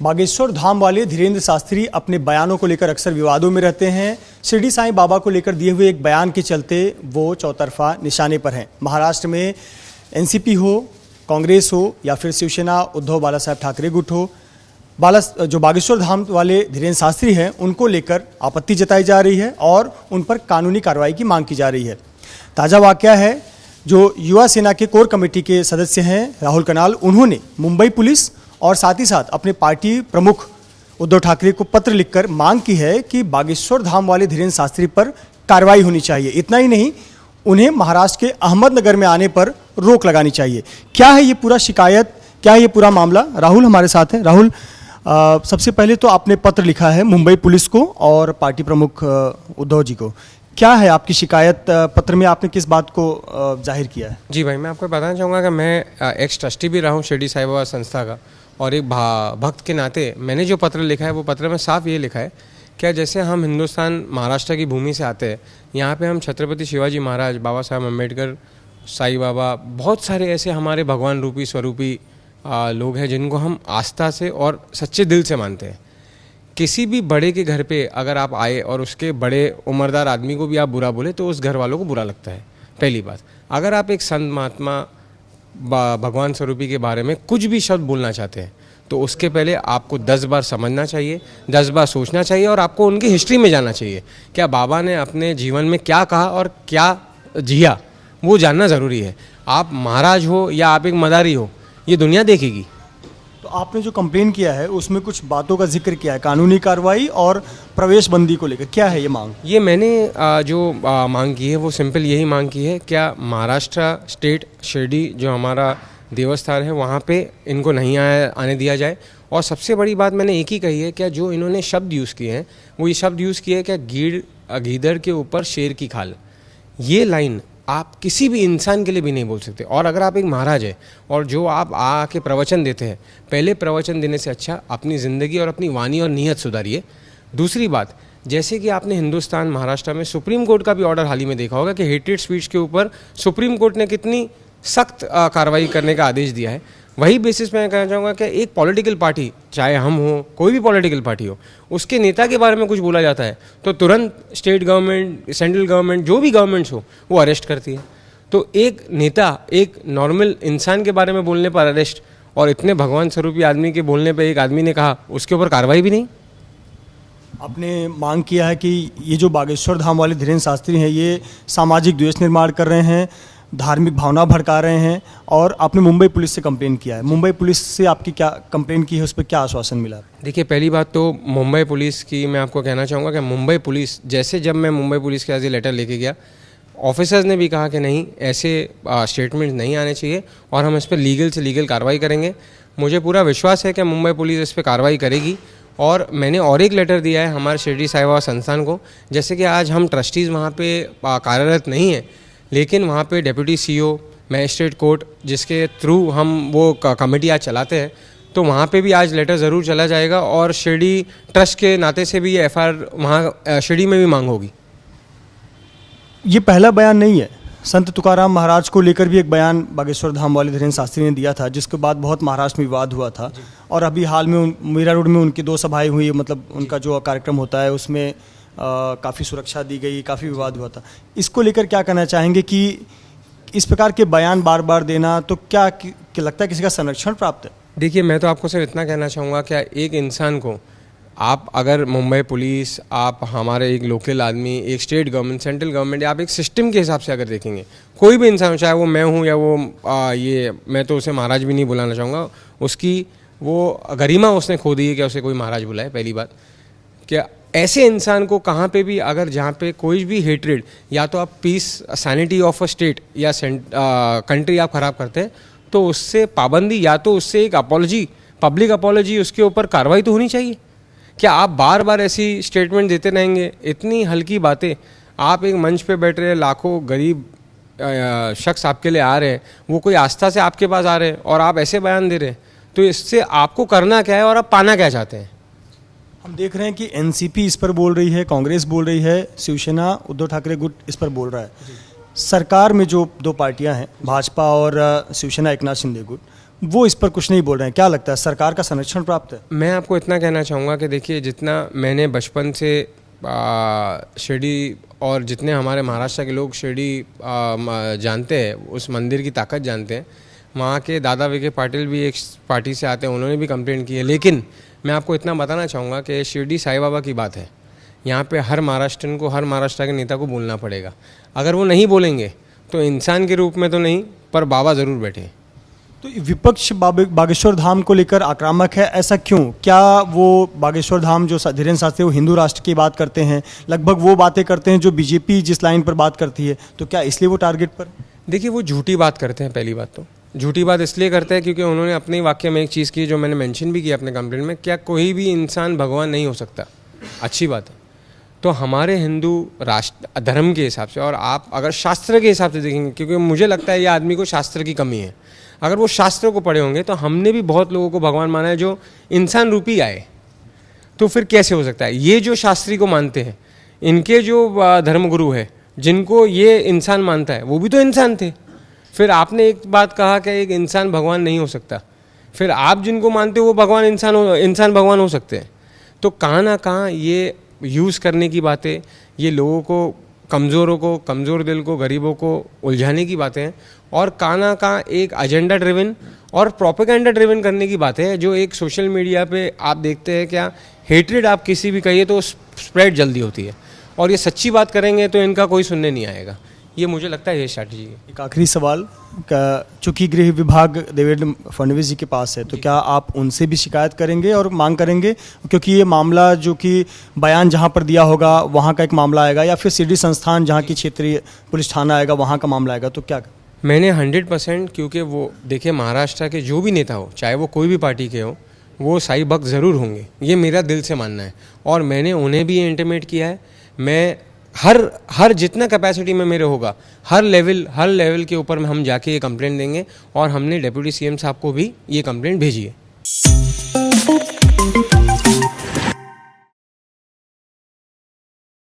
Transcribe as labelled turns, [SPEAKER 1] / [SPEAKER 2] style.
[SPEAKER 1] बागेश्वर धाम वाले धीरेन्द्र शास्त्री अपने बयानों को लेकर अक्सर विवादों में रहते हैं। शिरडी साईं बाबा को लेकर दिए हुए एक बयान के चलते वो चौतरफा निशाने पर हैं। महाराष्ट्र में एनसीपी हो, कांग्रेस हो या फिर शिवसेना उद्धव बाला साहब ठाकरे गुट हो, जो बागेश्वर धाम वाले धीरेन्द्र शास्त्री हैं उनको लेकर आपत्ति जताई जा रही है और उन पर कानूनी कार्रवाई की मांग की जा रही है। ताज़ा वाकया है, जो युवा सेना के कोर कमेटी के सदस्य हैं राहुल कनाल, उन्होंने मुंबई पुलिस और साथ ही साथ अपने पार्टी प्रमुख उद्धव ठाकरे को पत्र लिखकर मांग की है कि बागेश्वर धाम वाले धीरेन्द्र शास्त्री पर कार्रवाई होनी चाहिए। इतना ही नहीं, उन्हें महाराष्ट्र के अहमदनगर में आने पर रोक लगानी चाहिए। क्या है ये पूरा शिकायत, क्या है ये पूरा मामला? राहुल हमारे साथ हैं। राहुल, सबसे पहले तो आपने पत्र लिखा है मुंबई पुलिस को और पार्टी प्रमुख उद्धव जी को। क्या है आपकी शिकायत? पत्र में आपने किस बात को जाहिर किया है?
[SPEAKER 2] जी भाई, मैं आपको बताना चाहूँगा कि मैं एक्स ट्रस्टी भी रहा हूँ शिरडी साईं बाबा संस्था का, और एक भक्त के नाते मैंने जो पत्र लिखा है वो पत्र में साफ ये लिखा है क्या जैसे हम हिंदुस्तान महाराष्ट्र की भूमि से आते हैं, यहाँ पे हम छत्रपति शिवाजी महाराज, बाबा साहब अम्बेडकर, साईं बाबा, बहुत सारे ऐसे हमारे भगवान रूपी स्वरूपी लोग हैं जिनको हम आस्था से और सच्चे दिल से मानते हैं। किसी भी बड़े के घर पे अगर आप आए और उसके बड़े उम्रदार आदमी को भी आप बुरा बोले तो उस घर वालों को बुरा लगता है। पहली बात, अगर आप एक संत महात्मा भगवान स्वरूपी के बारे में कुछ भी शब्द बोलना चाहते हैं तो उसके पहले आपको 10 बार समझना चाहिए, 10 बार सोचना चाहिए और आपको उनकी हिस्ट्री में जाना चाहिए। क्या बाबा ने अपने जीवन में क्या कहा और क्या जिया, वो जानना ज़रूरी है। आप महाराज हो या आप एक मदारी हो, ये दुनिया देखेगी।
[SPEAKER 1] तो आपने जो कंप्लेन किया है उसमें कुछ बातों का जिक्र किया है, कानूनी कार्रवाई और प्रवेश बंदी को लेकर। क्या है ये मांग? ये
[SPEAKER 2] मैंने जो मांग की है वो सिंपल यही मांग की है, क्या महाराष्ट्र स्टेट शिरडी जो हमारा देवस्थान है वहाँ पे इनको नहीं आने दिया जाए। और सबसे बड़ी बात मैंने एक ही कही है, क्या जो इन्होंने शब्द यूज़ किए हैं वो ये शब्द यूज़ किए हैं क्या गीदड़ के ऊपर शेर की खाल। ये लाइन आप किसी भी इंसान के लिए भी नहीं बोल सकते। और अगर आप एक महाराज है और जो आप आके प्रवचन देते हैं, पहले प्रवचन देने से अच्छा अपनी ज़िंदगी और अपनी वाणी और नीयत सुधारिए। दूसरी बात, जैसे कि आपने हिंदुस्तान महाराष्ट्र में सुप्रीम कोर्ट का भी ऑर्डर हाल ही में देखा होगा कि हेटेड स्पीच के ऊपर सुप्रीम कोर्ट ने कितनी सख्त कार्रवाई करने का आदेश दिया है। वही बेसिस पे मैं कहना चाहूँगा कि एक पॉलिटिकल पार्टी, चाहे हम हो, कोई भी पॉलिटिकल पार्टी हो, उसके नेता के बारे में कुछ बोला जाता है तो तुरंत स्टेट गवर्नमेंट, सेंट्रल गवर्नमेंट, जो भी गवर्नमेंट्स हो वो अरेस्ट करती है। तो एक नेता, एक नॉर्मल इंसान के बारे में बोलने पर अरेस्ट, और इतने भगवान स्वरूपी आदमी के बोलने पर एक आदमी ने कहा उसके ऊपर कार्रवाई भी नहीं।
[SPEAKER 1] आपने मांग किया है कि ये जो बागेश्वर धाम वाले धीरेन्द्र शास्त्री हैं ये सामाजिक द्वेष निर्माण कर रहे हैं, धार्मिक भावना भड़का रहे हैं, और आपने मुंबई पुलिस से कंप्लेन किया है। मुंबई पुलिस से आपकी क्या कंप्लेन की है, उस पर क्या आश्वासन मिला?
[SPEAKER 2] देखिए, पहली बात तो मुंबई पुलिस की मैं आपको कहना चाहूँगा कि मुंबई पुलिस, जैसे जब मैं मुंबई पुलिस के आज ये लेटर लेके गया, ऑफिसर्स ने भी कहा कि नहीं, ऐसे स्टेटमेंट नहीं आने चाहिए और हम इस पर लीगल से लीगल कार्रवाई करेंगे। मुझे पूरा विश्वास है कि मुंबई पुलिस इस पर कार्रवाई करेगी। और मैंने और एक लेटर दिया है हमारे शिरडी साईं बाबा संस्थान को, जैसे कि आज हम ट्रस्टीज़ वहाँ पे कार्यरत नहीं हैं, लेकिन वहाँ पे डेप्यूटी सीईओ, मैजिस्ट्रेट कोर्ट, जिसके थ्रू हम वो कमेटी आज चलाते हैं, तो वहाँ पे भी आज लेटर ज़रूर चला जाएगा और शिरडी ट्रस्ट के नाते से भी ये एफआईआर वहाँ शिरडी में भी मांग होगी।
[SPEAKER 1] ये पहला बयान नहीं है। संत तुकाराम महाराज को लेकर भी एक बयान बागेश्वर धाम वाले धीरेन्द्र शास्त्री ने दिया था, जिसके बाद बहुत महाराष्ट्र में विवाद हुआ था। और अभी हाल में मीरा रोड में उनकी 2 सभाएं हुई, मतलब उनका जो कार्यक्रम होता है उसमें काफ़ी सुरक्षा दी गई, काफ़ी विवाद हुआ था। इसको लेकर क्या कहना चाहेंगे कि इस प्रकार के बयान बार बार देना, तो क्या लगता है किसी का संरक्षण प्राप्त है?
[SPEAKER 2] देखिए, मैं तो आपको सिर्फ इतना कहना चाहूँगा, क्या एक इंसान को आप अगर मुंबई पुलिस, आप हमारे एक लोकल आदमी, एक स्टेट गवर्नमेंट, सेंट्रल गवर्नमेंट, आप एक सिस्टम के हिसाब से अगर देखेंगे, कोई भी इंसान, चाहे वो मैं हूँ या वो मैं तो उसे महाराज भी नहीं बुलाना चाहूँगा, उसकी वो गरिमा उसने खो दी है कि उसे कोई महाराज बुलाए। पहली बात, क्या ऐसे इंसान को कहाँ पे भी अगर जहाँ पे कोई भी हेट्रेड, या तो आप peace sanity of a state या कंट्री आप ख़राब करते हैं तो उससे पाबंदी, या तो उससे एक अपॉलॉजी, पब्लिक अपॉलॉजी, उसके ऊपर कार्रवाई तो होनी चाहिए। क्या आप बार बार ऐसी स्टेटमेंट देते रहेंगे? इतनी हल्की बातें, आप एक मंच पे बैठ रहे हैं, लाखों गरीब शख्स आपके लिए आ रहे हैं, वो कोई आस्था से आपके पास आ रहे हैं और आप ऐसे बयान दे रहे हैं, तो इससे आपको करना क्या है और आप पाना क्या चाहते हैं?
[SPEAKER 1] हम देख रहे हैं कि एनसीपी इस पर बोल रही है, कांग्रेस बोल रही है, शिवसेना उद्धव ठाकरे गुट इस पर बोल रहा है। सरकार में जो 2 पार्टियां हैं, भाजपा और शिवसेना एकनाथ शिंदे गुट, वो इस पर कुछ नहीं बोल रहे हैं, क्या लगता है सरकार का संरक्षण प्राप्त है?
[SPEAKER 2] मैं आपको इतना कहना चाहूँगा कि देखिए, जितना मैंने बचपन से शिरडी और जितने हमारे महाराष्ट्र के लोग शिरडी जानते हैं, उस मंदिर की ताकत जानते हैं, वहाँ के दादा विखे पाटिल भी एक पार्टी से आते हैं, उन्होंने भी कंप्लेंट की है। लेकिन मैं आपको इतना बताना चाहूँगा कि शिरडी साईं बाबा की बात है, यहाँ पे हर महाराष्ट्रन को, हर महाराष्ट्र के नेता को बोलना पड़ेगा। अगर वो नहीं बोलेंगे तो इंसान के रूप में तो नहीं, पर बाबा ज़रूर बैठे।
[SPEAKER 1] तो विपक्ष बागेश्वर धाम को लेकर आक्रामक है, ऐसा क्यों? क्या वो बागेश्वर धाम जो धीरेन्द्र शास्त्री वो हिंदू राष्ट्र की बात करते हैं, लगभग वो बातें करते हैं जो बीजेपी जिस लाइन पर बात करती है, तो क्या इसलिए वो टारगेट पर?
[SPEAKER 2] देखिए, वो झूठी बात करते हैं। पहली बात तो झूठी बात इसलिए करते हैं क्योंकि उन्होंने अपने वाक्य में एक चीज़ की जो मैंने मेंशन भी किया अपने कंप्लेंट में, क्या कोई भी इंसान भगवान नहीं हो सकता। अच्छी बात है। तो हमारे हिंदू राष्ट्र धर्म के हिसाब से, और आप अगर शास्त्र के हिसाब से देखेंगे, क्योंकि मुझे लगता है ये आदमी को शास्त्र की कमी है, अगर वो शास्त्रों को पढ़े होंगे तो हमने भी बहुत लोगों को भगवान माना है जो इंसान रूपी आए, तो फिर कैसे हो सकता है? ये जो शास्त्री को मानते हैं, इनके जो धर्मगुरु है जिनको ये इंसान मानता है, वो भी तो इंसान थे। फिर आपने एक बात कहा कि एक इंसान भगवान नहीं हो सकता, फिर आप जिनको मानते हो वो भगवान इंसान भगवान हो सकते हैं। तो कहाँ ना कहाँ ये यूज़ करने की बातें, ये लोगों को, कमज़ोरों को, कमज़ोर दिल को, गरीबों को उलझाने की बातें हैं, और कहाँ ना कहाँ एक एजेंडा ड्रिवन और प्रोपेगेंडा ड्रिवन करने की बातें हैं, जो एक सोशल मीडिया पे आप देखते हैं, क्या हेट्रेड आप किसी भी कहिए तो स्प्रेड जल्दी होती है, और ये सच्ची बात करेंगे तो इनका कोई सुनने नहीं आएगा। ये मुझे लगता है ये स्ट्रैटेजी है।
[SPEAKER 1] एक आखिरी सवाल, चूंकि गृह विभाग देवेंद्र फडणवीस जी के पास है, तो क्या आप उनसे भी शिकायत करेंगे और मांग करेंगे? क्योंकि ये मामला जो कि बयान जहां पर दिया होगा वहां का एक मामला आएगा, या फिर शिरडी संस्थान जहां की क्षेत्रीय पुलिस थाना आएगा वहां का मामला आएगा, तो क्या?
[SPEAKER 2] मैंने 100%, क्योंकि वो देखिए, महाराष्ट्र के जो भी नेता हो, चाहे वो कोई भी पार्टी के हो, वो साईं भक्त ज़रूर होंगे, ये मेरा दिल से मानना है, और मैंने उन्हें भी इंटीमेट किया है। मैं हर जितना कैपेसिटी में मेरे होगा, हर लेवल के ऊपर में हम जाके ये कंप्लेंट देंगे, और हमने डिप्टी सीएम साहब को भी ये कंप्लेंट भेजी है।